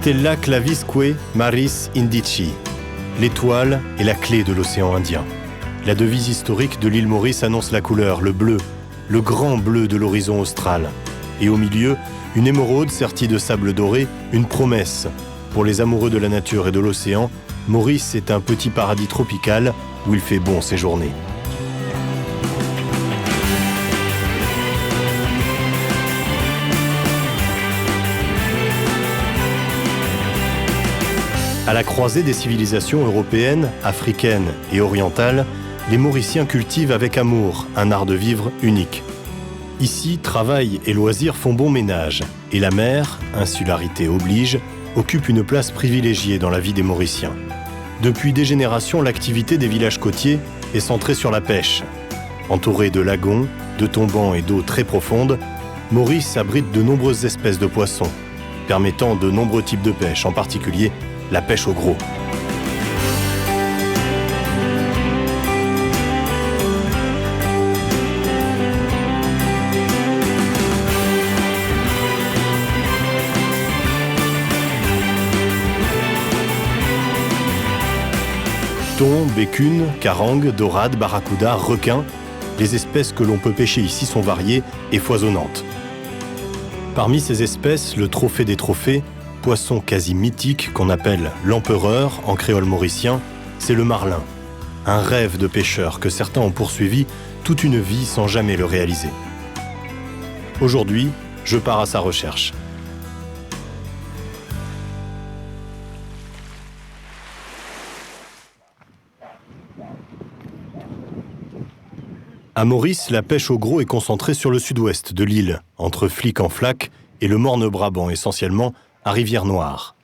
Stella clavisque maris indici. L'étoile est la clé de l'océan Indien. La devise historique de l'île Maurice annonce la couleur, le bleu, le grand bleu de l'horizon austral. Et au milieu, une émeraude sertie de sable doré, une promesse. Pour les amoureux de la nature et de l'océan, Maurice est un petit paradis tropical où il fait bon séjourner. À la croisée des civilisations européennes, africaines et orientales, les Mauriciens cultivent avec amour un art de vivre unique. Ici, travail et loisirs font bon ménage, et la mer, insularité oblige, occupe une place privilégiée dans la vie des Mauriciens. Depuis des générations, l'activité des villages côtiers est centrée sur la pêche. Entourée de lagons, de tombants et d'eaux très profondes, Maurice abrite de nombreuses espèces de poissons, permettant de nombreux types de pêche, en particulier la pêche au gros. Thon, bécune, carangue, dorade, barracuda, requin, les espèces que l'on peut pêcher ici sont variées et foisonnantes. Parmi ces espèces, le trophée des trophées, poisson quasi mythique qu'on appelle l'empereur en créole mauricien, c'est le marlin. Un rêve de pêcheur que certains ont poursuivi toute une vie sans jamais le réaliser. Aujourd'hui, je pars à sa recherche. À Maurice, la pêche au gros est concentrée sur le sud-ouest de l'île, entre Flic-en-Flac et le Morne-Brabant, essentiellement à Rivière-Noire.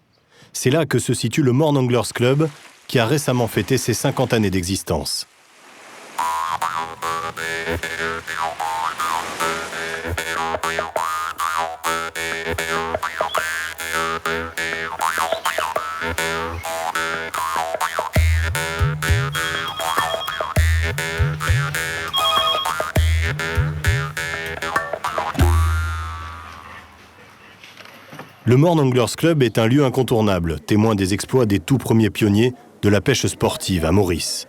C'est là que se situe le Morne Anglers Club, qui a récemment fêté ses 50 années d'existence. Le Morne Anglers Club est un lieu incontournable, témoin des exploits des tout premiers pionniers de la pêche sportive à Maurice.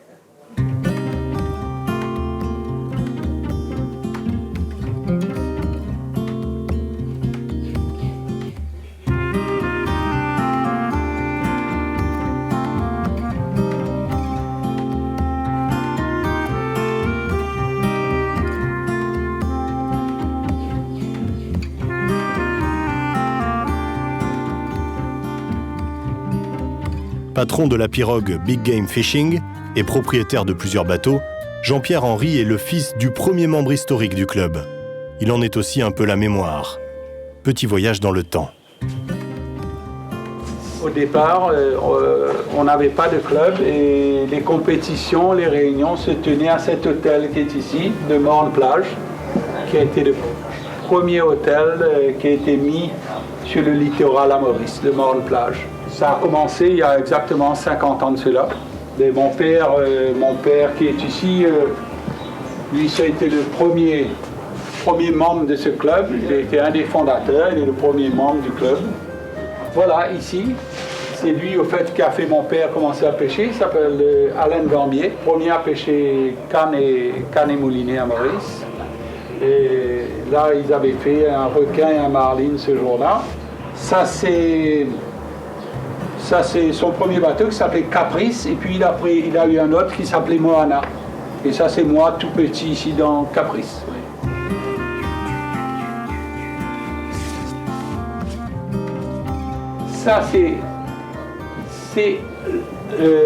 Patron de la pirogue Big Game Fishing et propriétaire de plusieurs bateaux, Jean-Pierre Henry est le fils du premier membre historique du club. Il en est aussi un peu la mémoire. Petit voyage dans le temps. Au départ, on n'avait pas de club et les compétitions, les réunions se tenaient à cet hôtel qui est ici, de Morne-Plage, qui a été le premier hôtel qui a été mis sur le littoral à Maurice, de Morne-Plage. Ça a commencé il y a exactement 50 ans de cela. Et mon père qui est ici, lui, ça a été le premier membre de ce club. Il a été un des fondateurs, il est le premier membre du club. Voilà, ici, c'est lui au fait qui a fait mon père commencer à pêcher. Il s'appelle Alain Gambier, premier à pêcher canne et moulinet à Maurice. Et là, ils avaient fait un requin et un marline ce jour-là. Ça, c'est son premier bateau qui s'appelait Caprice, et puis il a eu un autre qui s'appelait Moana. Et ça, c'est moi tout petit ici dans Caprice. Ça, c'est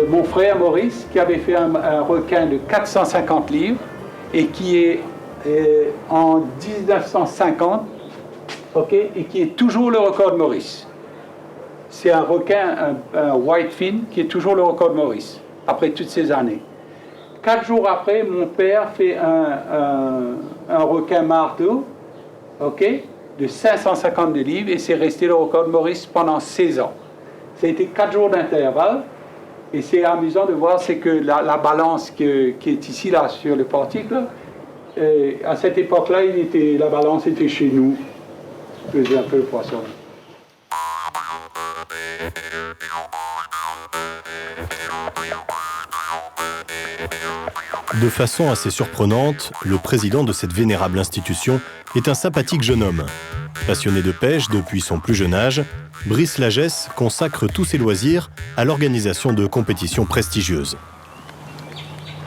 mon frère Maurice qui avait fait un requin de 450 livres et qui est en 1950, et qui est toujours le record de Maurice. C'est un requin, un whitefin, qui est toujours le record de Maurice, après toutes ces années. 4 jours après, mon père fait un requin marteau, de 552 livres, et c'est resté le record de Maurice pendant 16 ans. Ça a été 4 jours d'intervalle, et c'est amusant de voir, c'est que la balance qui est ici, là, sur le portique, là, à cette époque-là, la balance était chez nous, pesait un peu le poisson. De façon assez surprenante, le président de cette vénérable institution est un sympathique jeune homme. Passionné de pêche depuis son plus jeune âge, Brice Lagesse consacre tous ses loisirs à l'organisation de compétitions prestigieuses.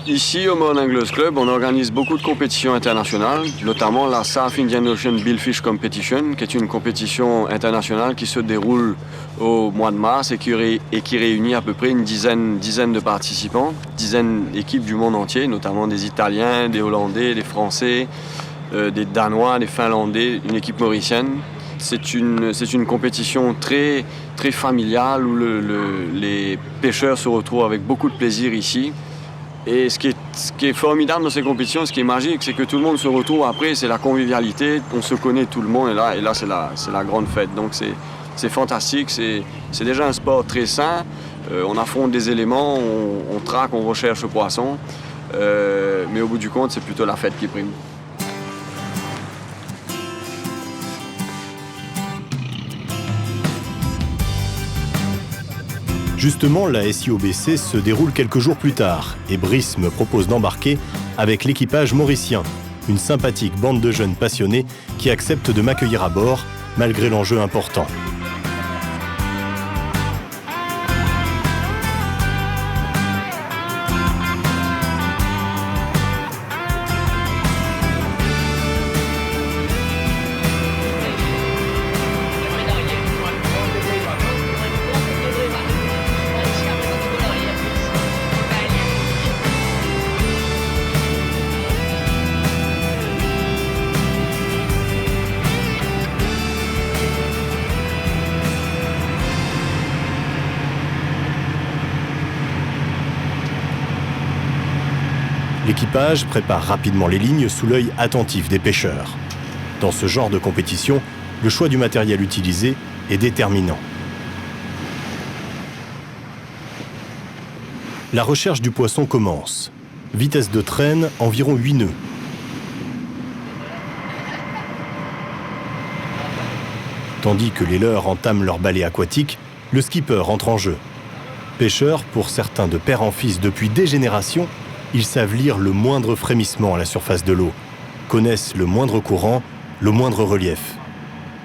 Ici, au Morne Anglers Club, on organise beaucoup de compétitions internationales, notamment la South Indian Ocean Billfish Competition, qui est une compétition internationale qui se déroule au mois de mars et qui réunit à peu près une dizaine de participants, dizaines d'équipes du monde entier, notamment des Italiens, des Hollandais, des Français, des Danois, des Finlandais, une équipe mauricienne. C'est une compétition très, très familiale où les pêcheurs se retrouvent avec beaucoup de plaisir ici. Et ce qui est formidable dans ces compétitions, ce qui est magique, c'est que tout le monde se retrouve après, c'est la convivialité, on se connaît tout le monde, et là c'est la grande fête. Donc c'est fantastique, c'est déjà un sport très sain, on affronte des éléments, on traque, on recherche le poisson, mais au bout du compte, c'est plutôt la fête qui prime. Justement, la SIOBC se déroule quelques jours plus tard et Brice me propose d'embarquer avec l'équipage mauricien, une sympathique bande de jeunes passionnés qui acceptent de m'accueillir à bord malgré l'enjeu important. L'équipage prépare rapidement les lignes sous l'œil attentif des pêcheurs. Dans ce genre de compétition, le choix du matériel utilisé est déterminant. La recherche du poisson commence. Vitesse de traîne, environ 8 nœuds. Tandis que les leurres entament leur balai aquatique, le skipper entre en jeu. Pêcheurs, pour certains de père en fils depuis des générations, ils savent lire le moindre frémissement à la surface de l'eau, connaissent le moindre courant, le moindre relief.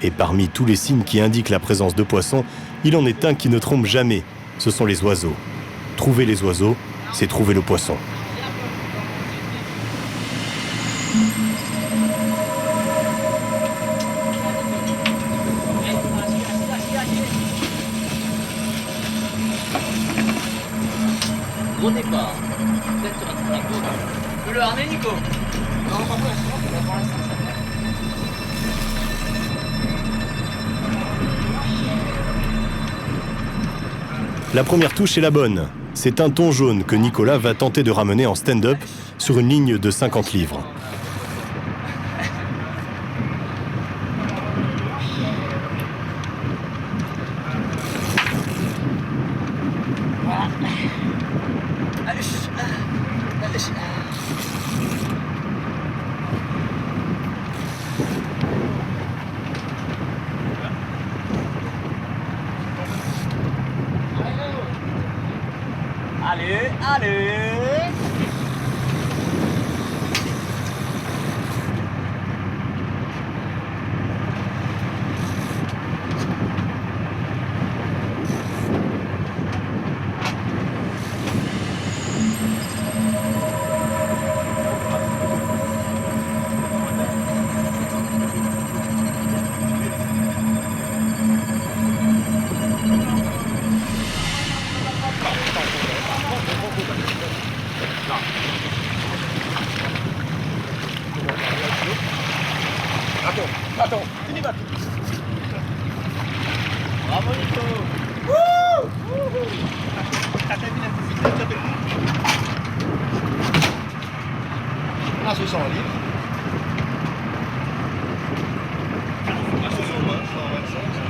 Et parmi tous les signes qui indiquent la présence de poissons, il en est un qui ne trompe jamais, ce sont les oiseaux. Trouver les oiseaux, c'est trouver le poisson. Gros départ. Peut-être tu rattrapes Nico. Le harnais, Nico. Non, pas pour l'instant, pour l'instant, ça va. La première touche est la bonne. C'est un thon jaune que Nicolas va tenter de ramener en stand-up sur une ligne de 50 livres. Allez, allez. Attends, tu n'y vas plus. Bravo Nico. T'as mis la petite ça te Ah, ce sont en libre. Ah, ce sont moins,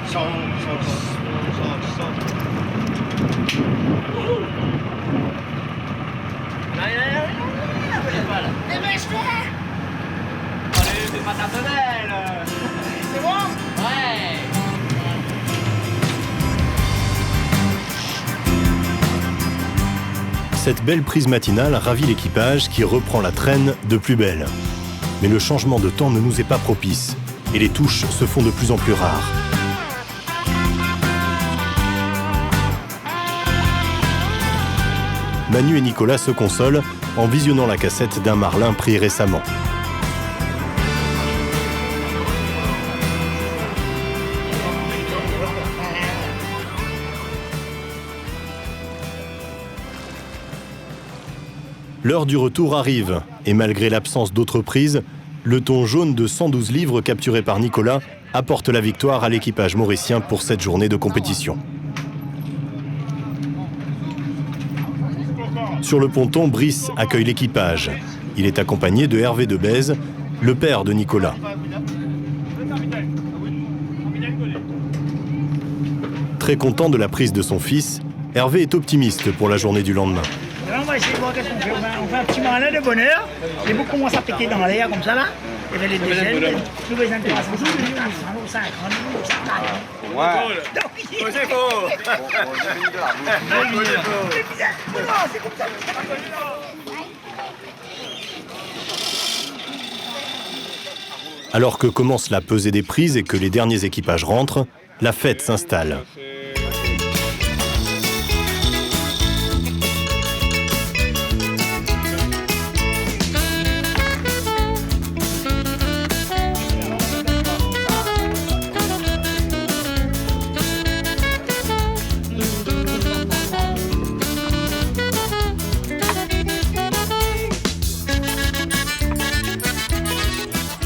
125, 100. Dépêche-toi! Allez, c'est pas ta femelle. C'est bon? Ouais. Cette belle prise matinale ravit l'équipage qui reprend la traîne de plus belle. Mais le changement de temps ne nous est pas propice et les touches se font de plus en plus rares. Manu et Nicolas se consolent en visionnant la cassette d'un marlin pris récemment. L'heure du retour arrive, et malgré l'absence d'autres prises, le thon jaune de 112 livres capturé par Nicolas apporte la victoire à l'équipage mauricien pour cette journée de compétition. Sur le ponton, Brice accueille l'équipage. Il est accompagné de Hervé de Bèze, le père de Nicolas. Très content de la prise de son fils, Hervé est optimiste pour la journée du lendemain. On va essayer de voir qu'est-ce qu'on fait. On fait un petit malin de bonheur. Les bouts commencent à péter dans l'air comme ça là. Et bien les dégènes, nous les intéressons. Nous 50, nous 50. Ouais. C'est faux. C'est comme ça. Alors que commence la pesée des prises et que les derniers équipages rentrent, la fête s'installe.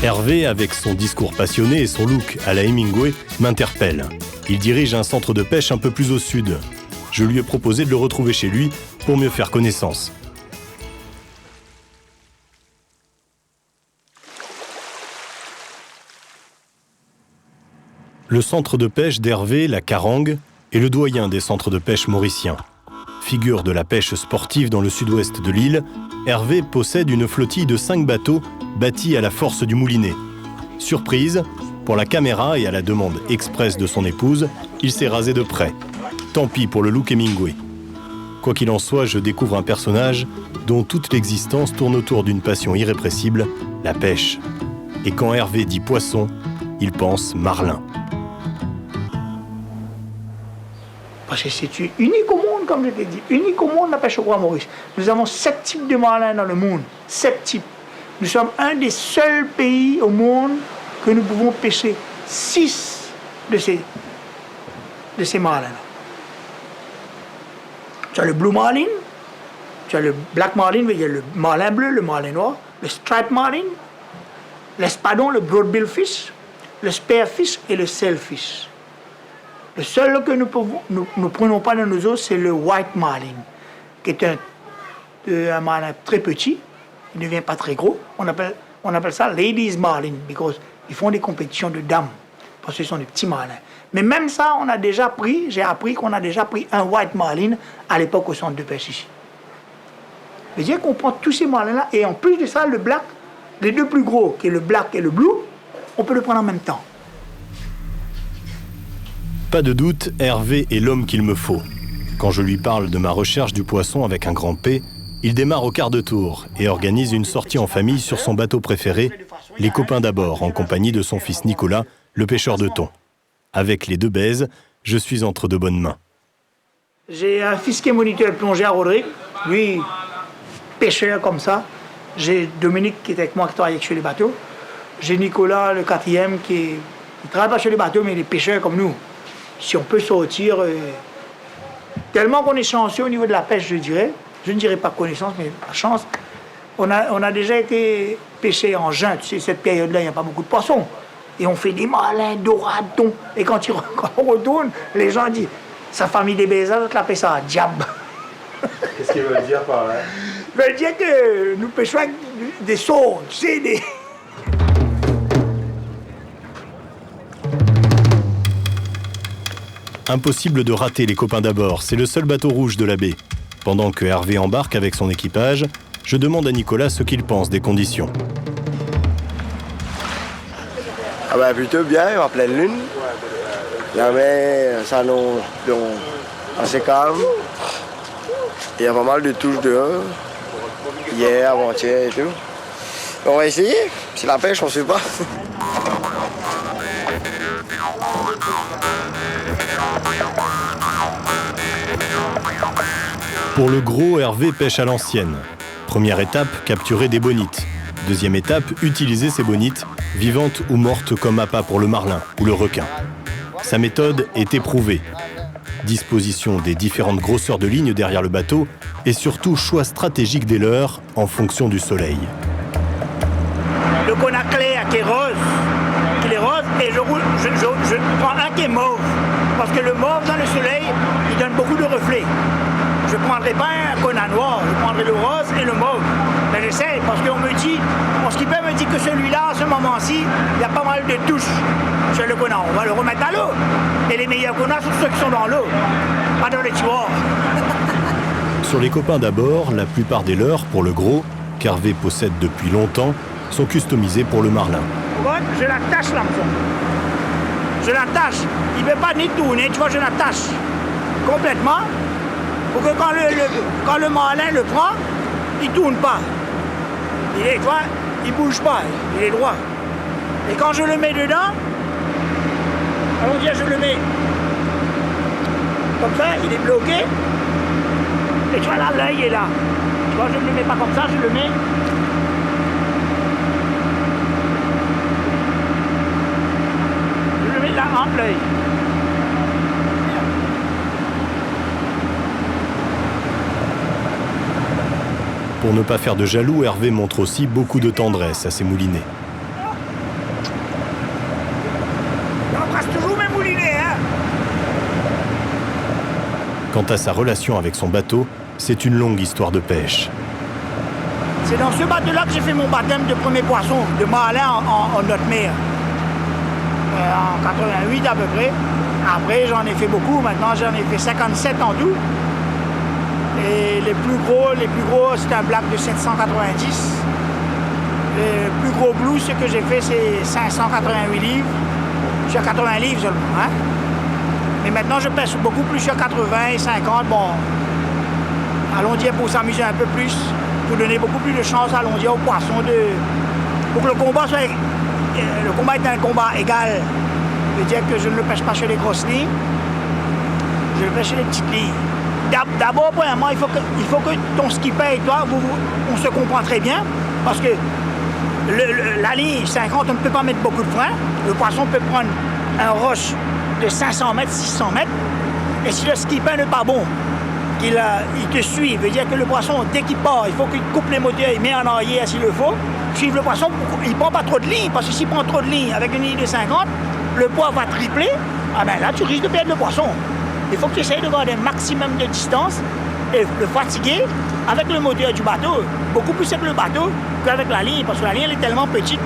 Hervé, avec son discours passionné et son look à la Hemingway, m'interpelle. Il dirige un centre de pêche un peu plus au sud. Je lui ai proposé de le retrouver chez lui pour mieux faire connaissance. Le centre de pêche d'Hervé, la Carangue, est le doyen des centres de pêche mauriciens. Figure de la pêche sportive dans le sud-ouest de l'île, Hervé possède une flottille de 5 bateaux bâtis à la force du moulinet. Surprise, pour la caméra et à la demande expresse de son épouse, il s'est rasé de près. Tant pis pour le look Hemingway. Quoi qu'il en soit, je découvre un personnage dont toute l'existence tourne autour d'une passion irrépressible, la pêche. Et quand Hervé dit poisson, il pense marlin. Parce que c'est unique au monde, comme je t'ai dit. Unique au monde, la pêche au Grand Maurice. Nous avons 7 types de marlins dans le monde. 7 types. Nous sommes un des seuls pays au monde que nous pouvons pêcher 6 de ces marlins. Tu as le blue marlin, tu as le black marlin, il y a le marlin bleu, le marlin noir, le striped marlin, l'espadon, le broadbill fish, le spearfish et le sailfish. Le seul que nous prenons pas dans nos eaux, c'est le white marlin, qui est un marlin très petit. Il ne devient pas très gros. On appelle ça ladies marlin, parce qu'ils font des compétitions de dames, parce que ce sont des petits marlins. Mais même ça, j'ai appris qu'on a déjà pris un white marlin à l'époque au centre de pêche ici. C'est-à-dire qu'on prend tous ces marlins-là, et en plus de ça, le black, les deux plus gros, qui est le black et le blue, on peut le prendre en même temps. Pas de doute, Hervé est l'homme qu'il me faut. Quand je lui parle de ma recherche du poisson avec un grand P, il démarre au quart de tour et organise une sortie en famille sur son bateau préféré, les copains d'abord, en compagnie de son fils Nicolas, le pêcheur de thon. Avec les deux Bèzes, je suis entre de bonnes mains. J'ai un fils qui est moniteur plongeur, Rodrigue, lui, pêcheur comme ça. J'ai Dominique qui est avec moi, qui travaille sur les bateaux. J'ai Nicolas, le 4e, qui ne travaille pas sur les bateaux, mais il est pêcheur comme nous. Si on peut sortir, tellement qu'on est chanceux au niveau de la pêche, je dirais. Je ne dirais pas connaissance, mais la chance. On a déjà été pêcher en juin. Tu sais, cette période-là, il n'y a pas beaucoup de poissons. Et on fait des marlins, dorades, thons. Et quand on retourne, les gens disent, sa famille des Bézards, on l'appelle ça un diable. Qu'est-ce qu'ils veulent dire par là? Ils veulent dire que nous pêchons avec des sauts, tu sais, des... Impossible de rater les copains d'abord, c'est le seul bateau rouge de la baie. Pendant que Hervé embarque avec son équipage, je demande à Nicolas ce qu'il pense des conditions. Ah ben plutôt bien, en pleine lune. La mer s'annonce assez calme. Il y a pas mal de touches dehors. Hier, avant-hier et tout. On va essayer. C'est la pêche, on sait pas. Pour le gros, Hervé pêche à l'ancienne. Première étape, capturer des bonites. Deuxième étape, utiliser ces bonites, vivantes ou mortes comme appât pour le marlin ou le requin. Sa méthode est éprouvée. Disposition des différentes grosseurs de ligne derrière le bateau et surtout choix stratégique des leurres en fonction du soleil. Le connard clair qui est rose, et je prends un qui est mauve. Parce que le mauve dans le soleil, il donne beaucoup de reflets. Je ne prendrai pas un connard noir, je prendrai le rose et le mauve. Mais j'essaie parce qu'on me dit, mon skipper me dit que celui-là, à ce moment-ci, il y a pas mal de touches sur le connard. On va le remettre à l'eau. Et les meilleurs connards sont ceux qui sont dans l'eau, pas dans les tiroirs. Sur les copains d'abord, la plupart des leurres, pour le gros, qu'Hervé possède depuis longtemps, sont customisés pour le marlin. Je l'attache l'hameçon. Je l'attache. Il ne veut pas ni tourner, tu vois, je l'attache complètement pour que quand le marlin le prend, il ne tourne pas. Tu vois, il ne bouge pas, il est droit. Et quand je le mets dedans, allons dire, je le mets comme ça, il est bloqué. Et tu vois là, l'œil est là. Tu vois, je ne le mets pas comme ça, je le mets. Je le mets là entre l'œil. Pour ne pas faire de jaloux, Hervé montre aussi beaucoup de tendresse à ses moulinets. J'embrasse toujours mes moulinets, hein. Quant à sa relation avec son bateau, c'est une longue histoire de pêche. C'est dans ce bateau-là que j'ai fait mon baptême de premier poisson, de marlin en haute mer. En 88 à peu près. Après, j'en ai fait beaucoup. Maintenant, j'en ai fait 57 en tout. Et les plus gros, c'est un black de 790. Le plus gros blue, ce que j'ai fait, c'est 588 livres. Je suis à 80 livres seulement. Hein? Mais maintenant, je pêche beaucoup plus. Je suis à 80 et 50. Bon, allons dire pour s'amuser un peu plus, pour donner beaucoup plus de chance, allons dire aux poissons pour que le combat soit... Le combat est un combat égal. Ça veut dire que je ne le pêche pas sur les grosses lignes, je le pêche sur les petites lignes. D'abord, premièrement, il faut que ton skipper et toi, on se comprend très bien, parce que la ligne 50, on ne peut pas mettre beaucoup de frein. Le poisson peut prendre un roche de 500 mètres, 600 mètres, et si le skipper n'est pas bon, il te suit, ça veut dire que le poisson, dès qu'il part, il faut qu'il coupe les moteurs, il met en arrière s'il le faut, suivre le poisson, il ne prend pas trop de lignes, parce que s'il prend trop de lignes avec une ligne de 50, le poids va tripler, ah ben là tu risques de perdre le poisson. Il faut que tu essayes de garder un maximum de distance et le fatiguer avec le moteur du bateau, beaucoup plus avec le bateau qu'avec la ligne, parce que la ligne elle est tellement petite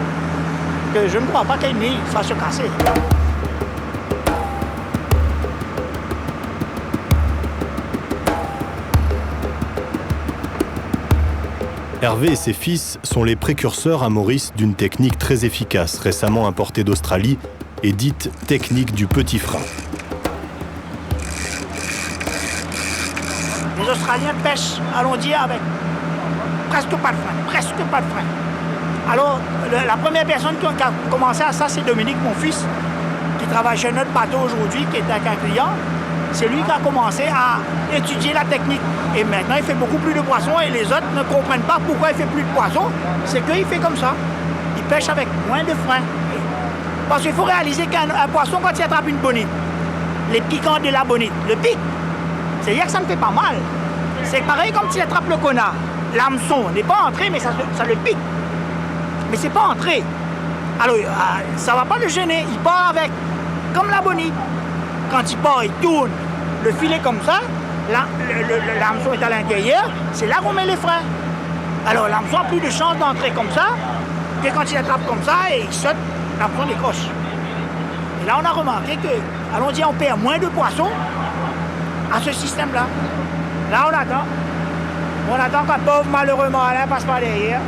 que je ne crois pas qu'une ligne va se casser. Hervé et ses fils sont les précurseurs à Maurice d'une technique très efficace, récemment importée d'Australie et dite technique du petit frein. Les Australiens pêchent, allons dire, avec presque pas de frein. Alors, la première personne qui a commencé à ça, c'est Dominique, mon fils, qui travaille chez notre bateau aujourd'hui, qui est avec un client. C'est lui qui a commencé à étudier la technique. Et maintenant, il fait beaucoup plus de poissons et les autres ne comprennent pas pourquoi il fait plus de poissons. C'est qu'il fait comme ça. Il pêche avec moins de frein. Parce qu'il faut réaliser qu'un poisson, quand il attrape une bonite, les piquants de la bonite, le pic, c'est-à-dire que ça me fait pas mal. C'est pareil comme s'il attrape le connard. L'hameçon n'est pas entré, mais ça le pique. Mais c'est pas entré. Alors, ça va pas le gêner. Il part avec, comme la bonite. Quand il part, il tourne le filet comme ça. L'hameçon est à l'intérieur. C'est là qu'on met les freins. Alors, l'hameçon a plus de chance d'entrer comme ça que quand il attrape comme ça et il saute, l'hameçon décroche. Et là, on a remarqué que, allons dire, on perd moins de poissons à ce système-là. Là, on attend. On attend qu'un pauvre malheureux marlin passe par derrière.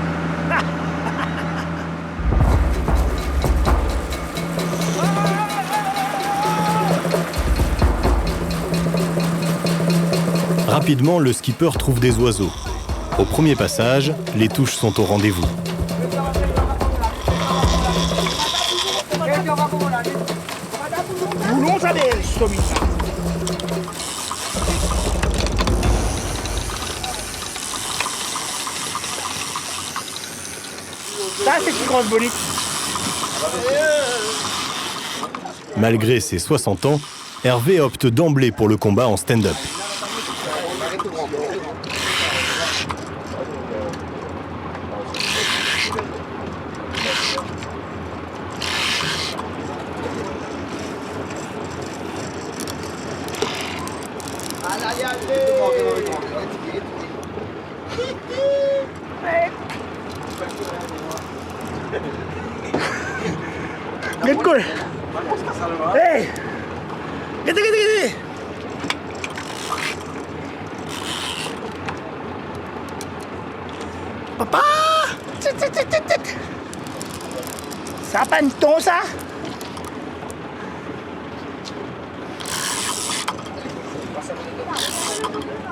Rapidement, le skipper trouve des oiseaux. Au premier passage, les touches sont au rendez-vous. Boulon, ça des stomies. Ça, c'est une grosse bonite. Malgré ses 60 ans, Hervé opte d'emblée pour le combat en stand-up. Get good. Hey! Get. Papa! Ça a pas une ton, ça?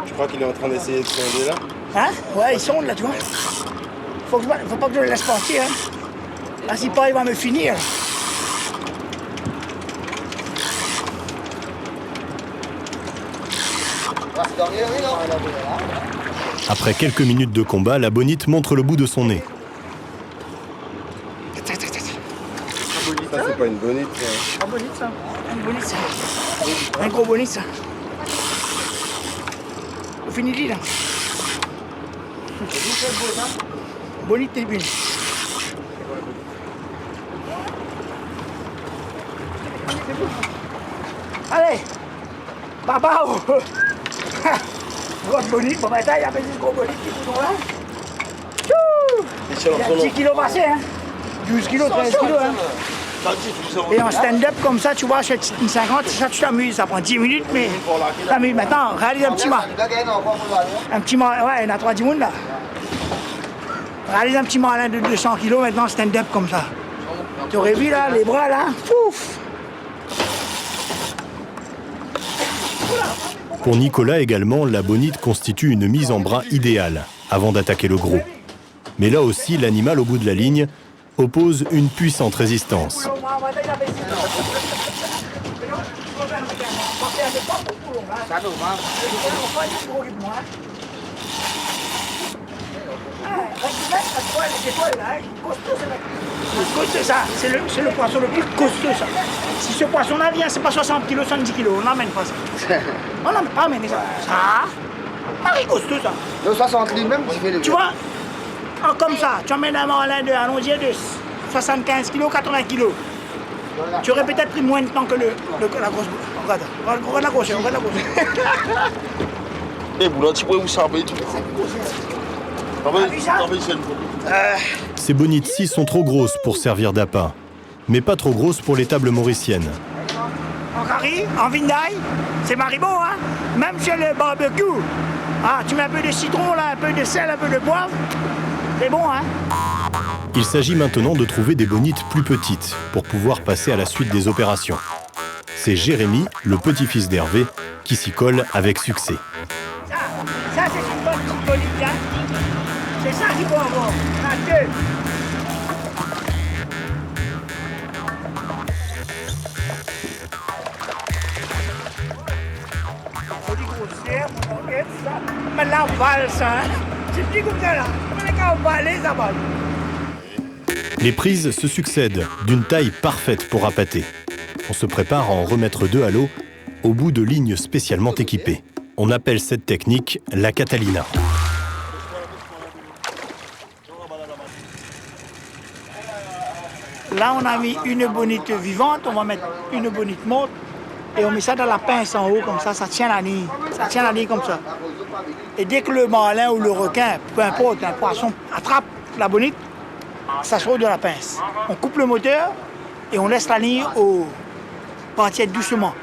Je crois qu'il est en train d'essayer de sonder là. Hein? Ouais, ils sont là, tu vois. Faut pas que je le laisse partir, hein. Ah, si pas, il va me finir. Après quelques minutes de combat, la bonite montre le bout de son nez. Ça, c'est pas une bonite. Un bonite, ça. Un bonite, ça. Un gros bonite, ça. On finit là. Bonite tribune. Allez, papa, grosse bonite, bon ben il y a des gros bonites qui sont là. Il y a 10 kilos passés, hein. 12 kilos, 13 kilos, hein. Et en stand-up comme ça, tu vois, une 50, ça tu t'amuses, ça prend 10 minutes, mais t'amuses. Maintenant, réalise un petit mal. Un petit mal, ouais, il y en a 3 10 là. Réalise un petit malin de 200 kilos maintenant, stand-up comme ça. Tu aurais vu là, les bras là, pouf. Pour Nicolas également, la bonite constitue une mise en bras idéale avant d'attaquer le gros. Mais là aussi, l'animal au bout de la ligne oppose une puissante résistance. C'est ça, c'est le poisson le plus costaud, ça. Si ce poisson-là vient, c'est pas 60 kg, 70 kg, on n'emmène pas ça. On n'emmène pas amener ça. Ça, c'est costaud, ça. Le 60 livres même, tu fais le. Tu vois, comme ça, tu emmènes un marlin de, allons dire, de 75 kg, 80 kg. Tu aurais peut-être pris moins de temps que la grosse. Regarde la grosse, regarde la grosse. Eh, boulot, tu pourrais vous savoir tout. Ces bonites-ci sont trop grosses pour servir d'appât, mais pas trop grosses pour les tables mauriciennes. En curry, en vinaille, c'est maribo, hein. Même sur le barbecue. Ah, tu mets un peu de citron, là, un peu de sel, un peu de poivre. C'est bon, hein. Il s'agit maintenant de trouver des bonites plus petites pour pouvoir passer à la suite des opérations. C'est Jérémy, le petit-fils d'Hervé, qui s'y colle avec succès. Ça c'est une bonne petite bonite, hein. C'est ça qu'il faut avoir. La queue. Faut du grossière, ça. Mais là, on valse, hein. C'est petit comme ça, là. Mais quand on valse, ça va. Les prises se succèdent, d'une taille parfaite pour appâter. On se prépare à en remettre 2 à l'eau, au bout de lignes spécialement équipées. On appelle cette technique la Catalina. Là, on a mis une bonite vivante, on va mettre une bonite morte et on met ça dans la pince en haut, comme ça tient la ligne. Ça tient la ligne comme ça. Et dès que le marlin ou le requin, peu importe, un poisson, attrape la bonite, ça sort de la pince. On coupe le moteur et on laisse la ligne partir doucement.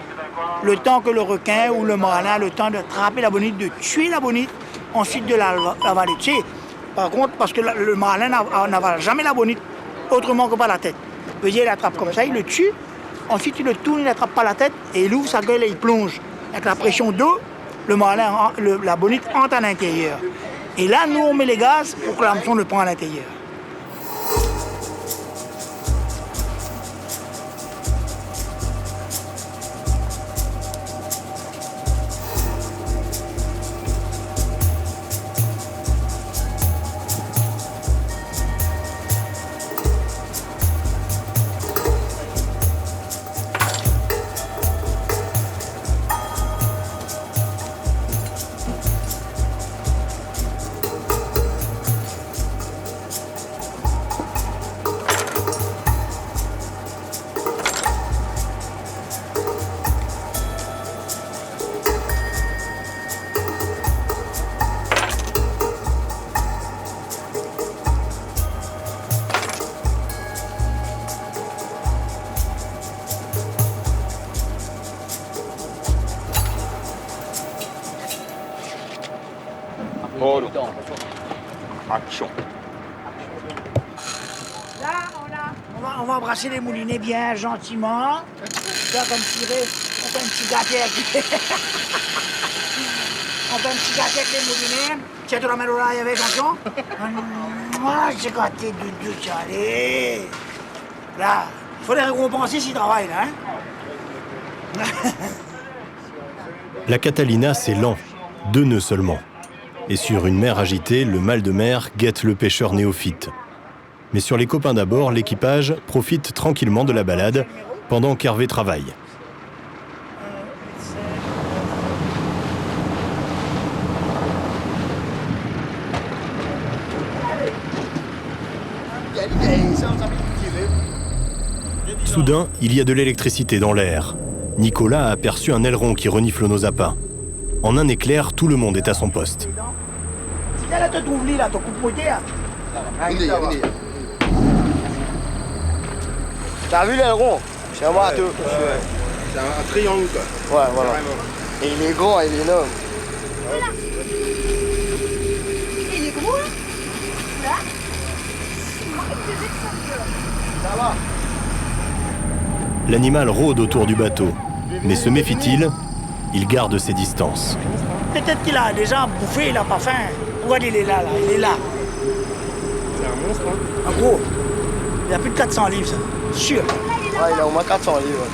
Le temps que le requin ou le marlin a le temps de trapper la bonite, de tuer la bonite, ensuite de l'avaler. Tu sais, par contre, parce que le marlin n'avale jamais la bonite autrement que par la tête. Il l'attrape comme ça, il le tue, ensuite il le tourne, il l'attrape par la tête et il ouvre sa gueule et il plonge. Avec la pression d'eau, la bonite entre à l'intérieur. Et là, nous, on met les gaz pour que l'hameçon le prenne à l'intérieur. Action. Là, on va brasser les moulinets bien gentiment. Là, comme tirer, on fait un petit gâteau avec on fait un petit gâteau avec les moulinets. Tiens, tu la mets l'oreille avec, attention. Moi, j'ai gâté du doute, allez. Là, il faut les récompenser s'ils travaillent, là. Hein. La Catalina, c'est lent, 2 nœuds seulement. Et sur une mer agitée, le mal de mer guette le pêcheur néophyte. Mais sur les copains d'abord, l'équipage profite tranquillement de la balade pendant qu'Hervé travaille. Soudain, il y a de l'électricité dans l'air. Nicolas a aperçu un aileron qui renifle nos appâts. En un éclair, tout le monde est à son poste. Si là, tu trouves là, tu coupes là. T'as vu l'aileron? C'est un bateau. Ouais. C'est un triangle, quoi. Ouais, voilà. Et il est grand, il est énorme. Il est gros, là. Ça va. L'animal rôde autour du bateau. Mais se méfie-t-il? Il garde ses distances. Peut-être qu'il a déjà bouffé, il n'a pas faim. Regarde, il est là, il est là. C'est un monstre, hein. En gros, il a plus de 400 livres, ça. Sûr. Ouais, il a au moins 400 livres.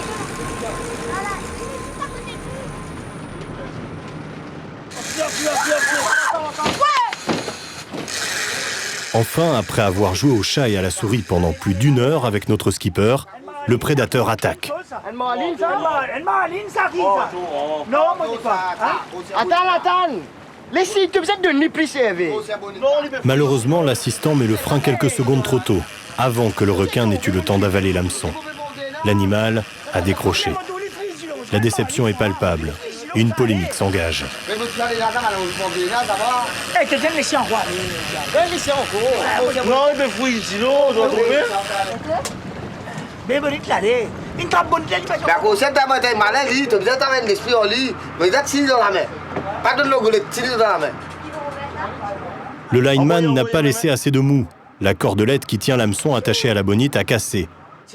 Enfin, après avoir joué au chat et à la souris pendant plus d'1 heure avec notre skipper, le prédateur attaque. Une marline, ça qui, ça? Non, moi, je dis pas. Attends. Laissez, tu besoin de ni plus servi. Malheureusement, l'assistant met le frein quelques secondes trop tôt, avant que le requin n'ait eu le temps d'avaler l'hameçon. L'animal a décroché. La déception est palpable. Une polémique s'engage. Eh, tu viens de laisser en roi. Non, il me fouille ici, non, on doit trouver. Mais bonite là, une trappe bonne telle. Mais à cause de ta bataille malade, tu besoin d'avoir un esprit en lit, mais il a tiré dans la main. Pas de logo, tiré dans la main. Le lineman n'a pas laissé assez de mou. La cordelette qui tient l'hameçon attaché à la bonite a cassé,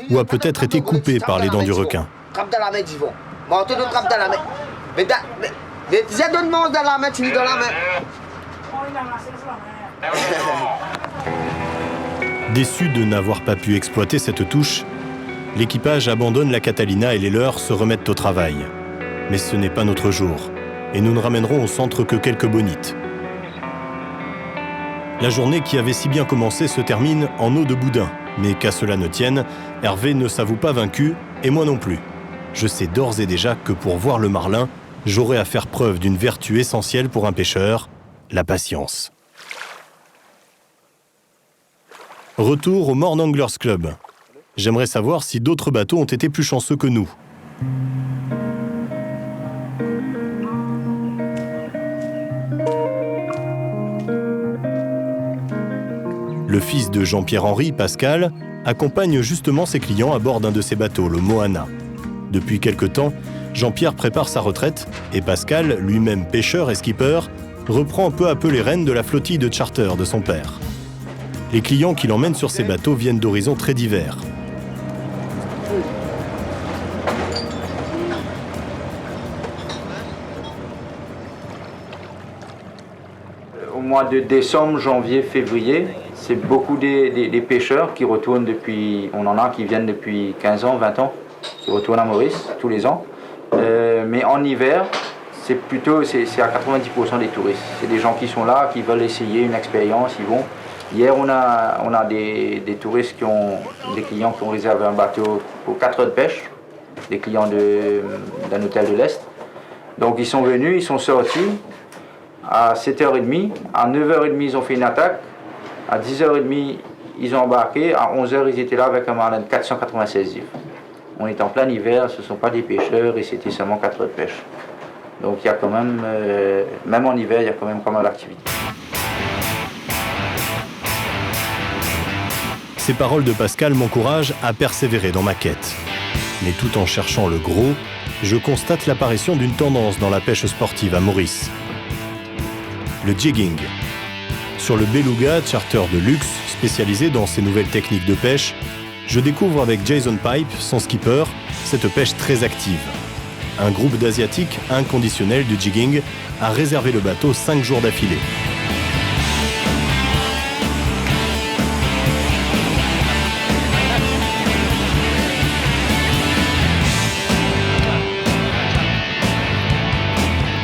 ou a peut-être été coupée par les dents du requin. Trappe dans la main, Divon. Bon, tu dois trappe dans la main. Mais j'ai donné dans la main, tu dans la main. Déçu de n'avoir pas pu exploiter cette touche, l'équipage abandonne la Catalina et les leurs se remettent au travail. Mais ce n'est pas notre jour, et nous ne ramènerons au centre que quelques bonites. La journée qui avait si bien commencé se termine en eau de boudin, mais qu'à cela ne tienne, Hervé ne s'avoue pas vaincu, et moi non plus. Je sais d'ores et déjà que pour voir le marlin, j'aurai à faire preuve d'une vertu essentielle pour un pêcheur, la patience. Retour au Morne Anglers Club. J'aimerais savoir si d'autres bateaux ont été plus chanceux que nous. Le fils de Jean-Pierre-Henri, Pascal, accompagne justement ses clients à bord d'un de ses bateaux, le Moana. Depuis quelque temps, Jean-Pierre prépare sa retraite et Pascal, lui-même pêcheur et skipper, reprend peu à peu les rênes de la flottille de charter de son père. Les clients qui l'emmènent sur ces bateaux viennent d'horizons très divers. mois de décembre, janvier, février, c'est beaucoup des pêcheurs qui retournent depuis, on en a qui viennent depuis 15 ans, 20 ans, qui retournent à Maurice tous les ans. Mais en hiver, c'est à 90% des touristes. C'est des gens qui sont là, qui veulent essayer une expérience, ils vont. Hier, on a des touristes des clients qui ont réservé un bateau pour 4 heures de pêche, des clients d'un hôtel de l'Est. Donc ils sont venus, ils sont sortis à 7h30, à 9h30 ils ont fait une attaque, à 10h30 ils ont embarqué, à 11h ils étaient là avec un marlin de 496 livres. On est en plein hiver, ce ne sont pas des pêcheurs et c'était seulement 4 heures de pêche. Donc il y a quand même, même en hiver, il y a quand même pas mal d'activités. Ces paroles de Pascal m'encouragent à persévérer dans ma quête. Mais tout en cherchant le gros, je constate l'apparition d'une tendance dans la pêche sportive à Maurice. Le jigging. Sur le Beluga, charter de luxe spécialisé dans ces nouvelles techniques de pêche, je découvre avec Jason Pipe, son skipper, cette pêche très active. Un groupe d'Asiatiques inconditionnels du jigging a réservé le bateau 5 jours d'affilée.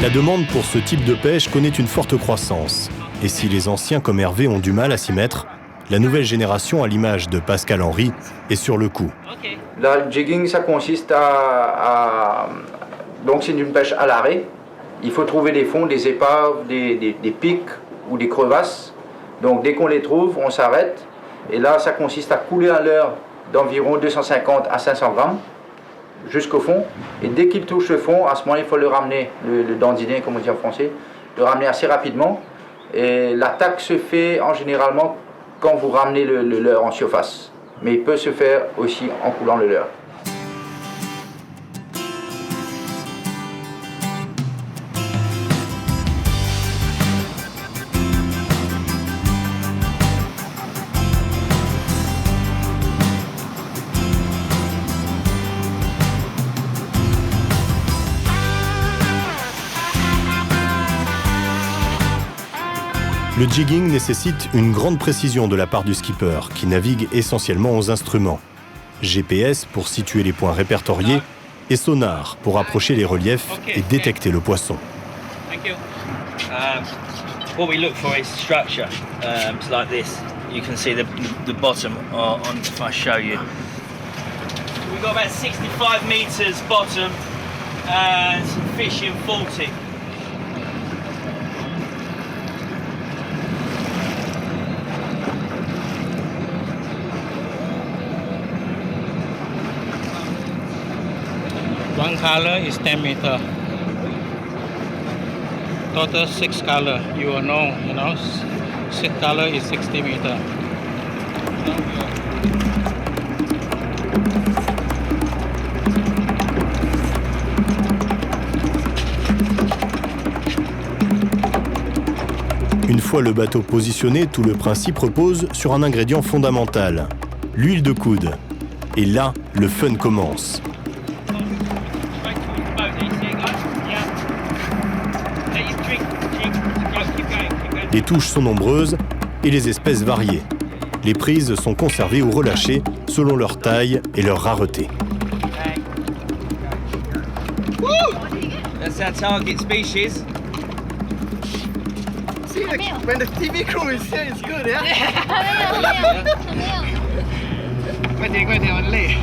La demande pour ce type de pêche connaît une forte croissance. Et si les anciens comme Hervé ont du mal à s'y mettre, la nouvelle génération, à l'image de Pascal Henry, est sur le coup. Là, le jigging, ça consiste donc c'est une pêche à l'arrêt. Il faut trouver des fonds, des épaves, des pics ou des crevasses. Donc dès qu'on les trouve, on s'arrête. Et là, ça consiste à couler à l'heure d'environ 250 à 500 grammes jusqu'au fond. Et dès qu'il touche le fond, à ce moment-là, il faut le ramener, le dandiner, comme on dit en français, le ramener assez rapidement. Et l'attaque se fait en généralement quand vous ramenez le leurre en surface. Mais il peut se faire aussi en coulant le leurre. Le jigging nécessite une grande précision de la part du skipper, qui navigue essentiellement aux instruments. GPS pour situer les points répertoriés et sonar pour approcher les reliefs et détecter le poisson. What we look for is structure. It's like this. You can see the bottom on if I show you. We've got about 65 meters bottom and fish in 40. One color is 10 meter. Total 6 color. You will know, 6 color is 60 meter. Une fois le bateau positionné, tout le principe repose sur un ingrédient fondamental, l'huile de coude. Et là, le fun commence. Les touches sont nombreuses et les espèces variées. Les prises sont conservées ou relâchées selon leur taille et leur rareté. That's our target species. See, when the TV crew is here, it's good, yeah? Quay thì mình lì.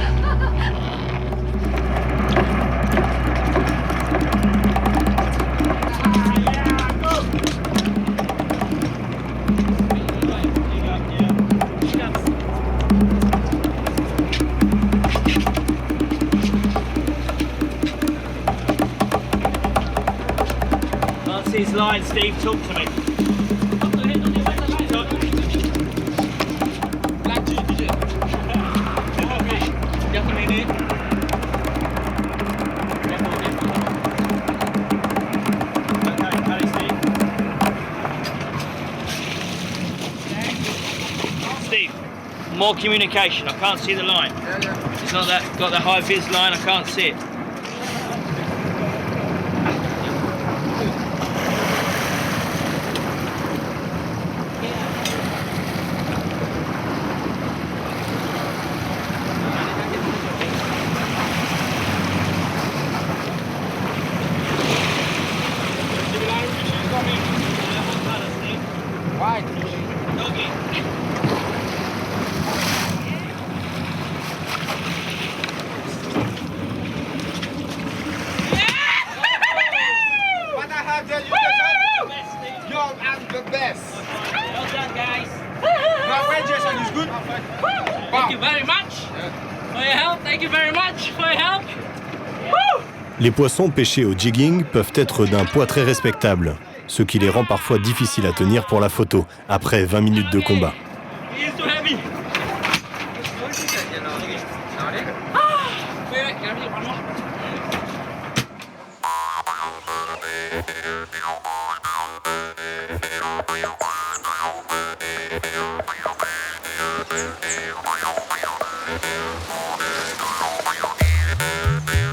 His line, Steve, talk to me. Steve, more communication. I can't see the line. It's not that got the high vis line. I can't see it. Thank you very much for your help. Thank you very much for your help. Woo! Les poissons pêchés au jigging peuvent être d'un poids très respectable, ce qui les rend parfois difficiles à tenir pour la photo, après 20 minutes de combat. He is too heavy.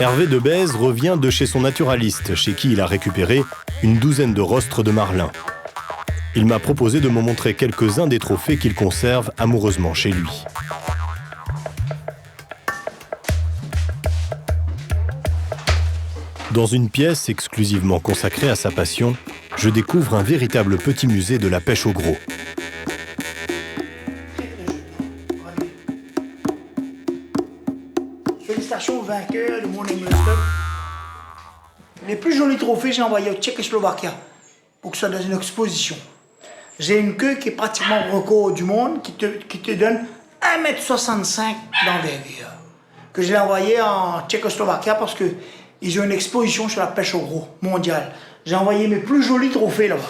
Hervé Debèze revient de chez son naturaliste, chez qui il a récupéré une douzaine de rostres de marlin. Il m'a proposé de me montrer quelques-uns des trophées qu'il conserve amoureusement chez lui. Dans une pièce exclusivement consacrée à sa passion, je découvre un véritable petit musée de la pêche au gros. Félicitations aux vainqueurs de mon English Club. Les plus jolis trophées, j'ai envoyé au Tchécoslovaquie pour que ce soit dans une exposition. J'ai une queue qui est pratiquement record du monde, qui te donne 1,65 m d'envergure. Que je l'ai envoyé en Tchécoslovaquie parce qu'ils ont une exposition sur la pêche au gros mondiale. J'ai envoyé mes plus jolis trophées là-bas.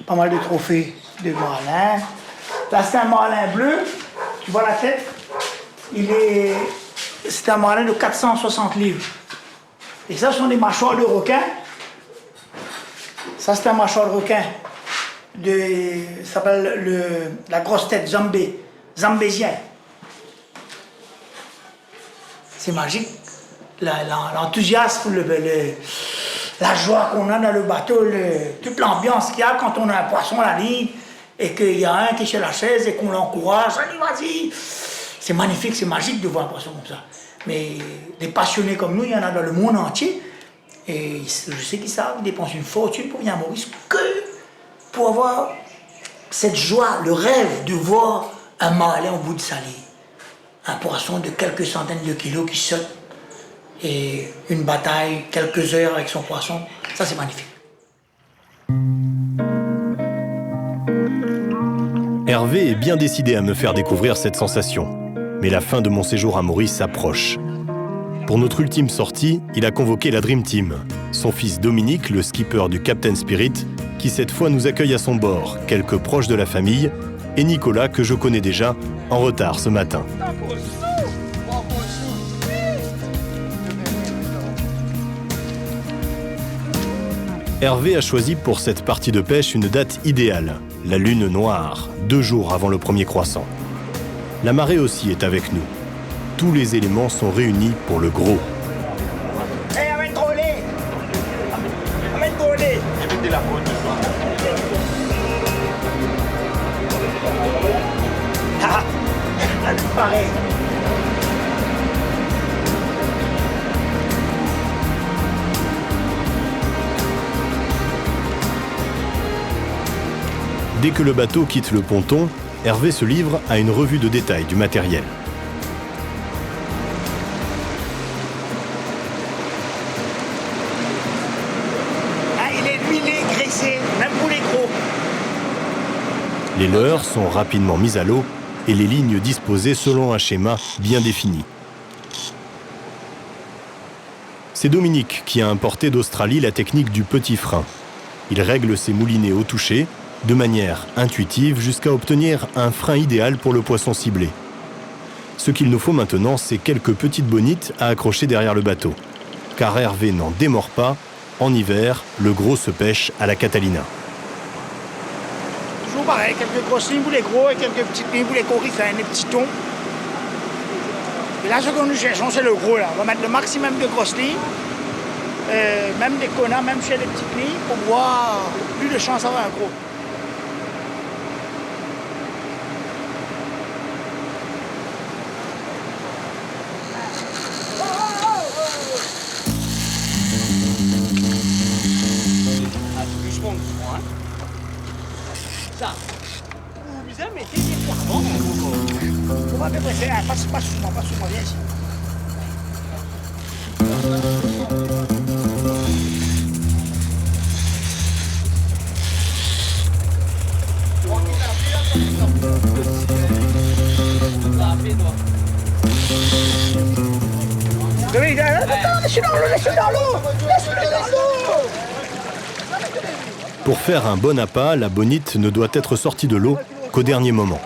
Pas mal de trophées de marlin. Là, c'est un marlin bleu. Tu vois la tête? C'est un marlin de 460 livres. Et ça, ce sont des mâchoires de requin. Ça, c'est un mâchoire de requin. Ça s'appelle la grosse tête zambésien. C'est magique. L'enthousiasme, la joie qu'on a dans le bateau, toute l'ambiance qu'il y a quand on a un poisson à la ligne et qu'il y a un qui est sur la chaise et qu'on l'encourage. Allez, vas-y! C'est magnifique, c'est magique de voir un poisson comme ça. Mais des passionnés comme nous, il y en a dans le monde entier. Et je sais qu'ils savent, ils dépensent une fortune pour venir à Maurice que pour avoir cette joie, le rêve de voir un marlin au bout de sa ligne. Un poisson de quelques centaines de kilos qui saute. Et une bataille, quelques heures avec son poisson. Ça, c'est magnifique. Hervé est bien décidé à me faire découvrir cette sensation. Mais la fin de mon séjour à Maurice s'approche. Pour notre ultime sortie, il a convoqué la Dream Team. Son fils Dominique, le skipper du Captain Spirit, qui cette fois nous accueille à son bord, quelques proches de la famille, et Nicolas, que je connais déjà, en retard ce matin. Hervé a choisi pour cette partie de pêche une date idéale, la lune noire, 2 jours avant le premier croissant. La marée aussi est avec nous. Tous les éléments sont réunis pour le gros. Hey, amène trop lait! Amène trop lait! Ah! Pareil! Dès que le bateau quitte le ponton, Hervé se livre à une revue de détail du matériel. Ah, il est huilé, graissé, même pour les gros. Les leurres sont rapidement mises à l'eau et les lignes disposées selon un schéma bien défini. C'est Dominique qui a importé d'Australie la technique du petit frein. Il règle ses moulinets au toucher, de manière intuitive jusqu'à obtenir un frein idéal pour le poisson ciblé. Ce qu'il nous faut maintenant, c'est quelques petites bonites à accrocher derrière le bateau. Car Hervé n'en démord pas, en hiver, le gros se pêche à la Catalina. Toujours pareil, quelques grosses lignes pour les gros et quelques petites lignes pour les coryphènes, les petits thons. Et là, ce que nous cherchons, c'est le gros. Là. On va mettre le maximum de grosses lignes, même des connards, même chez les petites lignes, pour voir plus de chance d'avoir un gros. Ça, vous avez mettez des poivrons. On va faire ça, pas souvent, viens ici. On Laisse-le dans l'eau. Pour faire un bon appât, la bonite ne doit être sortie de l'eau qu'au dernier moment.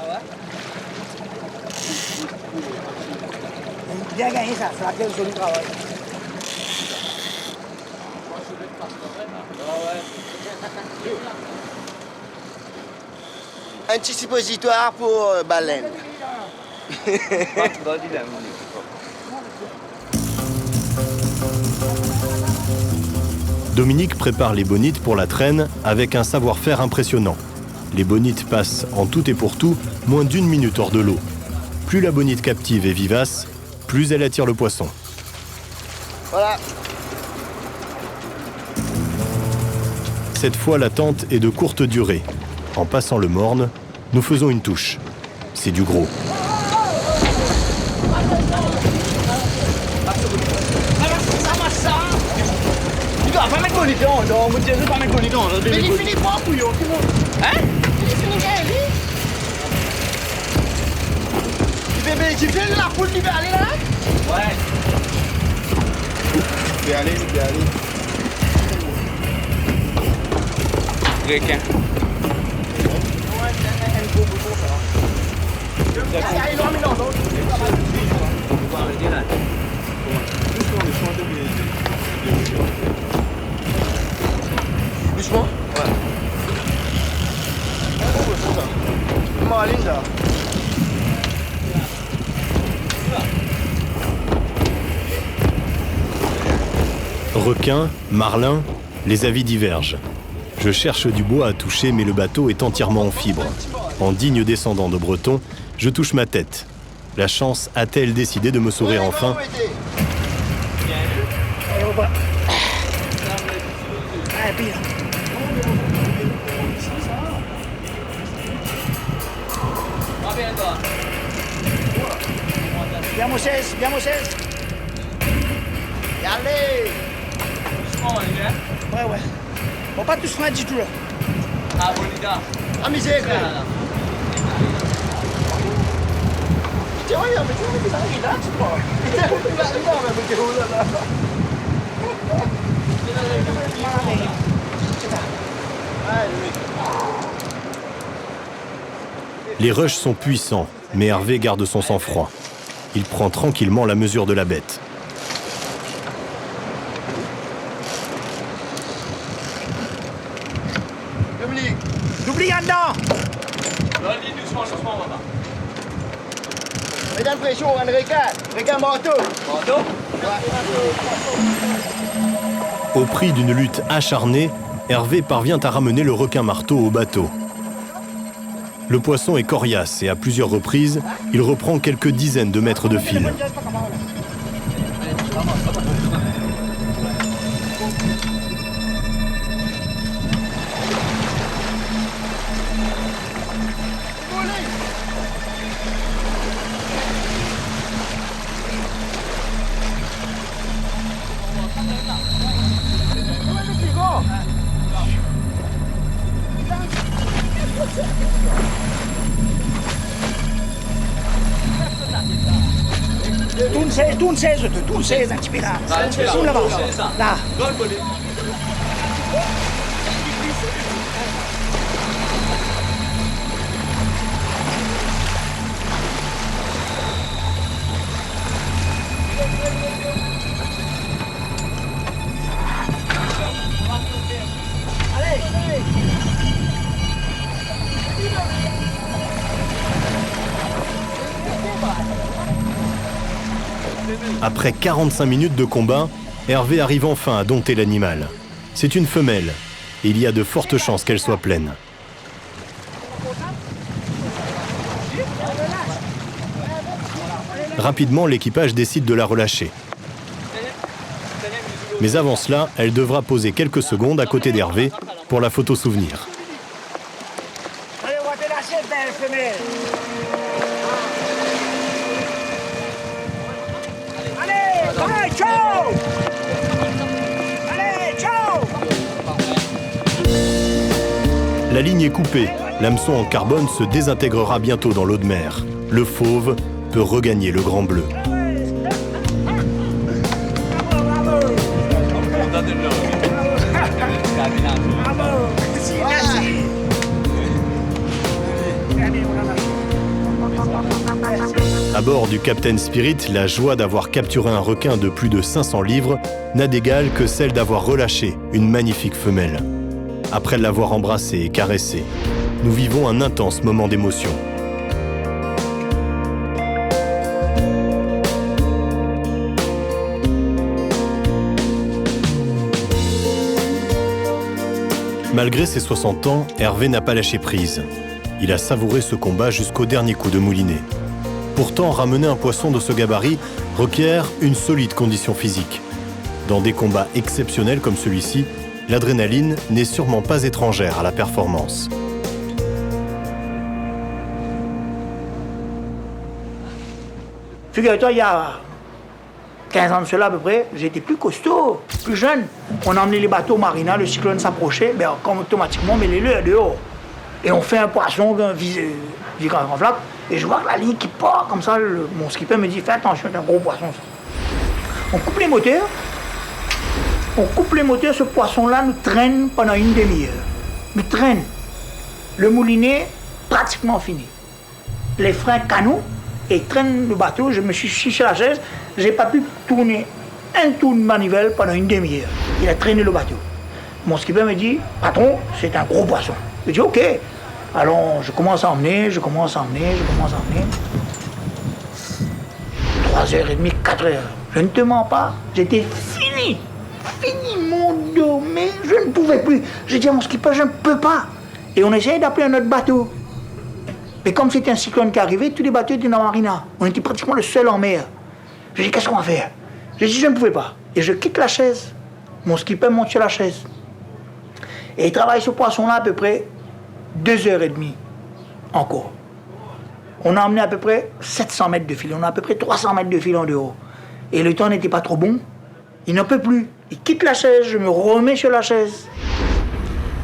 Bien gagné ça, c'est la clé du travail. Un petit suppositoire pour baleine. Dominique prépare les bonites pour la traîne avec un savoir-faire impressionnant. Les bonites passent en tout et pour tout moins d'1 minute hors de l'eau. Plus la bonite captive est vivace, plus elle attire le poisson. Voilà. Cette fois, l'attente est de courte durée. En passant le morne, nous faisons une touche. C'est du gros. Mais il finit pas, couillon. Hein? Il finit bien, lui. Tu fais la poule, tu veux aller là? Ouais. Je vais aller. Requin. Doucement? Ouais. Comment Linda? Requin, marlin, les avis divergent. Je cherche du bois à toucher, mais le bateau est entièrement en fibre. En digne descendant de Breton, je touche ma tête. La chance a-t-elle décidé de me sourire enfin? Bien au 16, bien au 16. Et allez! Ouais. On va pas tous faire du tout là. Ah, bon, les gars. Amusez, quoi. Tiens, regarde, mais tu vois, il arrive là, tu vois. Il arrive là, mais où là, là. Les rushs sont puissants, mais Hervé garde son sang-froid. Il prend tranquillement la mesure de la bête. Dominique! N'oublie là-dedans! Doucement, papa. Mesdames, pression, un requin manteau. Manteau? Au prix d'une lutte acharnée, Hervé parvient à ramener le requin-marteau au bateau. Le poisson est coriace et à plusieurs reprises, il reprend quelques dizaines de mètres de fil. Tourne 16, un petit peu là. Tourne là-bas. Là. Après 45 minutes de combat, Hervé arrive enfin à dompter l'animal. C'est une femelle, et il y a de fortes chances qu'elle soit pleine. Rapidement, l'équipage décide de la relâcher. Mais avant cela, elle devra poser quelques secondes à côté d'Hervé pour la photo souvenir. Allez, on va te lâcher, belle femelle. Allez, ciao! Allez, ciao! La ligne est coupée. L'hameçon en carbone se désintégrera bientôt dans l'eau de mer. Le fauve peut regagner le grand bleu. À bord du Captain Spirit, la joie d'avoir capturé un requin de plus de 500 livres n'a d'égal que celle d'avoir relâché une magnifique femelle. Après l'avoir embrassée et caressée, nous vivons un intense moment d'émotion. Malgré ses 60 ans, Hervé n'a pas lâché prise. Il a savouré ce combat jusqu'au dernier coup de moulinet. Pourtant, ramener un poisson de ce gabarit requiert une solide condition physique. Dans des combats exceptionnels comme celui-ci, l'adrénaline n'est sûrement pas étrangère à la performance. Figure-toi, il y a 15 ans de cela à peu près, j'étais plus costaud, plus jeune. On emmenait les bateaux au marina, le cyclone s'approchait, ben, comme automatiquement on met les leurres dehors. Et on fait un poisson visé en flaque, et je vois que la ligne qui part comme ça, mon skipper me dit fais attention, c'est un gros poisson. On coupe les moteurs, ce poisson-là nous traîne pendant une demi-heure. Nous traîne. Le moulinet, pratiquement fini. Les freins canaux, et traîne le bateau, je me suis assis sur la chaise, j'ai pas pu tourner un tour de manivelle pendant une demi-heure. Il a traîné le bateau. Mon skipper me dit, patron, c'est un gros poisson. Je dis, ok. Alors, je commence à emmener. 3h30, 4h. Je ne te mens pas, j'étais fini, mon dos, mais je ne pouvais plus. J'ai dit à mon skipper, je ne peux pas. Et on essayait d'appeler un autre bateau. Mais comme c'était un cyclone qui arrivait, tous les bateaux étaient dans la marina. On était pratiquement le seul en mer. J'ai dit, qu'est-ce qu'on va faire? J'ai dit, je ne pouvais pas. Et je quitte la chaise. Mon skipper monte sur la chaise. Et il travaille ce poisson-là à peu près 2h30 encore. On a emmené à peu près 700 mètres de fil. On a à peu près 300 mètres de fil en dehors. Et le temps n'était pas trop bon. Il n'en peut plus. Il quitte la chaise, je me remets sur la chaise.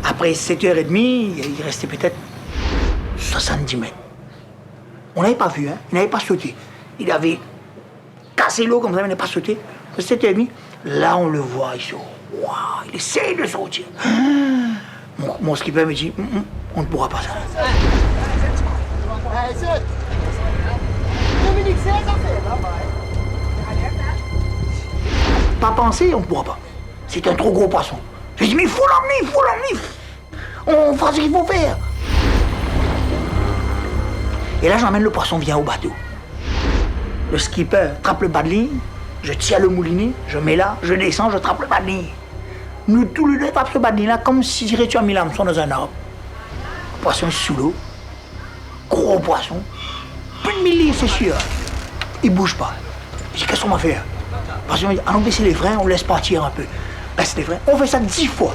Après 7h30, il restait peut-être 70 mètres. On n'avait pas vu, hein. Il n'avait pas sauté. Il avait cassé l'eau comme ça, mais il n'a pas sauté. 7h30, là on le voit, il sort. Wow, il essaye de sortir. Mon skipper me dit, on ne pourra pas ça. Pas penser, on ne pourra pas. C'est un trop gros poisson. J'ai dit, mais il faut l'emmener. On fera ce qu'il faut faire. Et là, j'emmène le poisson, vient au bateau. Le skipper trappe le bas de ligne, je tire le moulinet, je mets là, je descends, je trappe le bas de ligne. Nous, tous les deux, trappent ce bas de ligne là, comme si tu as mis l'hameçon dans un arbre. Le poisson est sous l'eau, gros poisson, plus de 1000 livres, c'est sûr. Il bouge pas. Je dis, qu'est-ce qu'on va faire? Le poisson dit, allons baisser les freins, on laisse partir un peu. Baisse les freins, on fait ça 10 fois.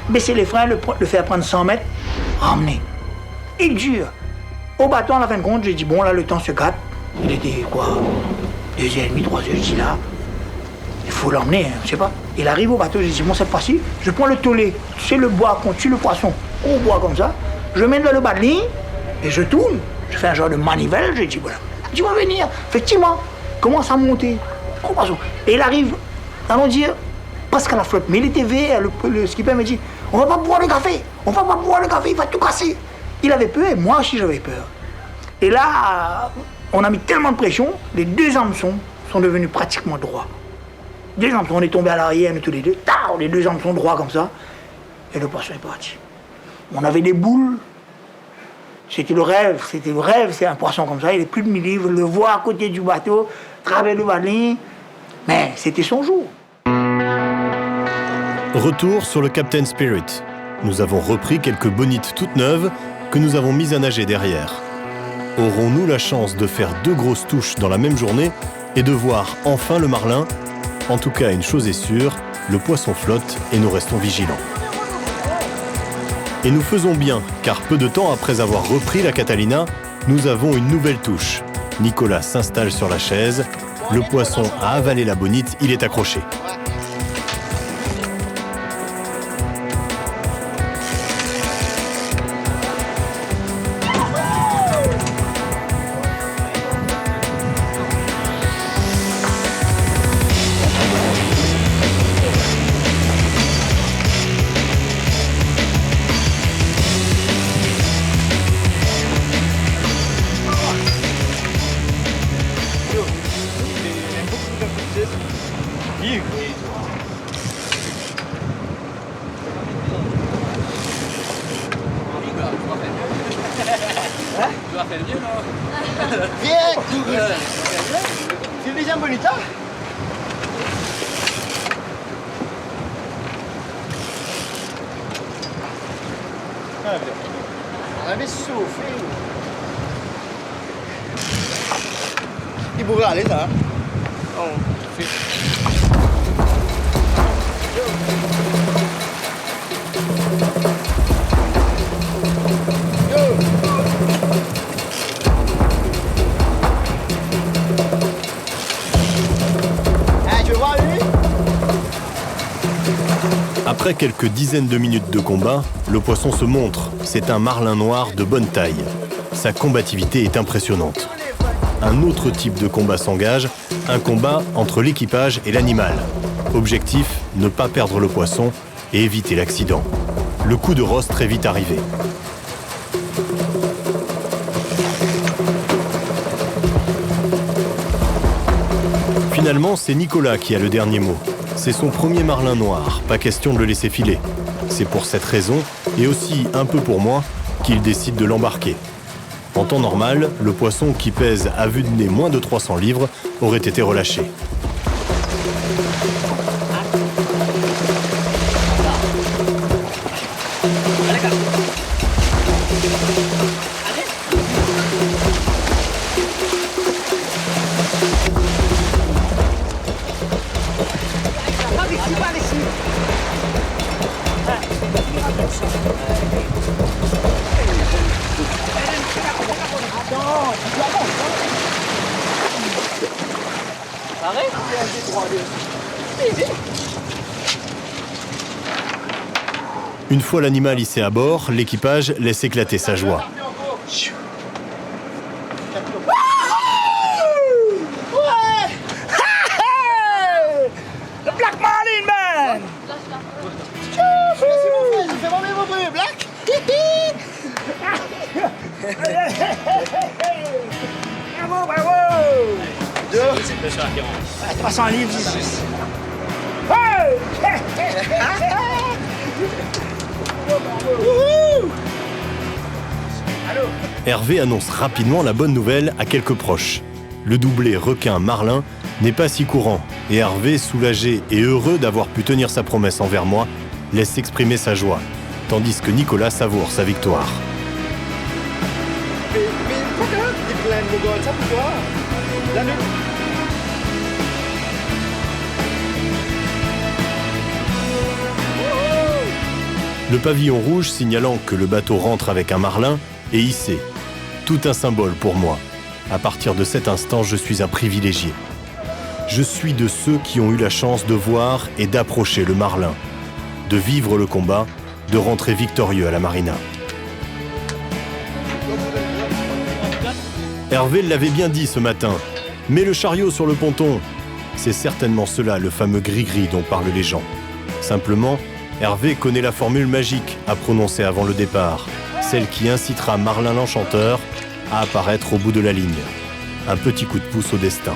Baisser les freins, le faire prendre 100 mètres, ramener. Il dure. Au bateau, à la fin de compte, j'ai dit, bon, là, le temps se gâte. Il était, quoi, 2h30, 3h, je dis, là, il faut l'emmener, hein, je sais pas. Il arrive au bateau, j'ai dit, bon, cette fois-ci, je prends le tollé, tu sais, le bois qu'on tue le poisson, au bois comme ça, je mets dans le bas de ligne, et je tourne, je fais un genre de manivelle, j'ai dit, voilà, tu vas venir, effectivement, commence à monter, gros poisson. Et il arrive, allons dire, presque à la flotte, mais il était vert, le skipper me dit, on va pas boire le café, il va tout casser. Il avait peur, et moi aussi j'avais peur. Et là, on a mis tellement de pression, les deux hameçons sont devenus pratiquement droits. Deux hameçons, on est tombé à l'arrière, nous tous les deux, les deux hameçons droits comme ça, et le poisson est parti. On avait des boules, c'était le rêve, c'est un poisson comme ça, il est plus de 1000 livres, le voir à côté du bateau, travers le vallée, mais c'était son jour. Retour sur le Captain Spirit. Nous avons repris quelques bonites toutes neuves que nous avons mises à nager derrière. Aurons-nous la chance de faire 2 grosses touches dans la même journée et de voir enfin le marlin? En tout cas, une chose est sûre, le poisson flotte et nous restons vigilants. Et nous faisons bien, car peu de temps après avoir repris la Catalina, nous avons une nouvelle touche. Nicolas s'installe sur la chaise, le poisson a avalé la bonite, il est accroché. Bien, c'est déjà bonita. On avait soufflé. Il pourrait aller là. Après quelques dizaines de minutes de combat, le poisson se montre. C'est un marlin noir de bonne taille. Sa combativité est impressionnante. Un autre type de combat s'engage, un combat entre l'équipage et l'animal. Objectif, ne pas perdre le poisson et éviter l'accident. Le coup de rosse très vite arrivé. Finalement, c'est Nicolas qui a le dernier mot. C'est son premier marlin noir, pas question de le laisser filer. C'est pour cette raison, et aussi un peu pour moi, qu'il décide de l'embarquer. En temps normal, le poisson qui pèse à vue de nez moins de 300 livres aurait été relâché. Une fois l'animal hissé à bord, l'équipage laisse éclater sa joie. Le Black Marlin, man! Merci mon frère, c'est vraiment mon premier Black! Bravo, bravo! 300 livres. Hervé annonce rapidement la bonne nouvelle à quelques proches. Le doublé requin-marlin n'est pas si courant, et Hervé, soulagé et heureux d'avoir pu tenir sa promesse envers moi, laisse exprimer sa joie, tandis que Nicolas savoure sa victoire. Le pavillon rouge signalant que le bateau rentre avec un marlin est hissé. Tout un symbole pour moi. À partir de cet instant, je suis un privilégié. Je suis de ceux qui ont eu la chance de voir et d'approcher le marlin, de vivre le combat, de rentrer victorieux à la marina. Hervé l'avait bien dit ce matin. Mets le chariot sur le ponton. C'est certainement cela, le fameux gris-gris dont parlent les gens. Simplement, Hervé connaît la formule magique à prononcer avant le départ, celle qui incitera Marlin l'Enchanteur à apparaître au bout de la ligne. Un petit coup de pouce au destin.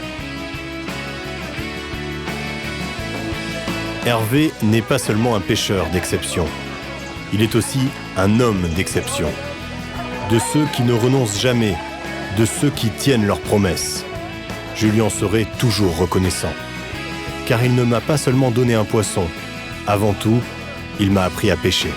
Hervé n'est pas seulement un pêcheur d'exception. Il est aussi un homme d'exception. De ceux qui ne renoncent jamais, de ceux qui tiennent leurs promesses. Je lui en serai toujours reconnaissant. Car il ne m'a pas seulement donné un poisson. Avant tout, il m'a appris à pêcher.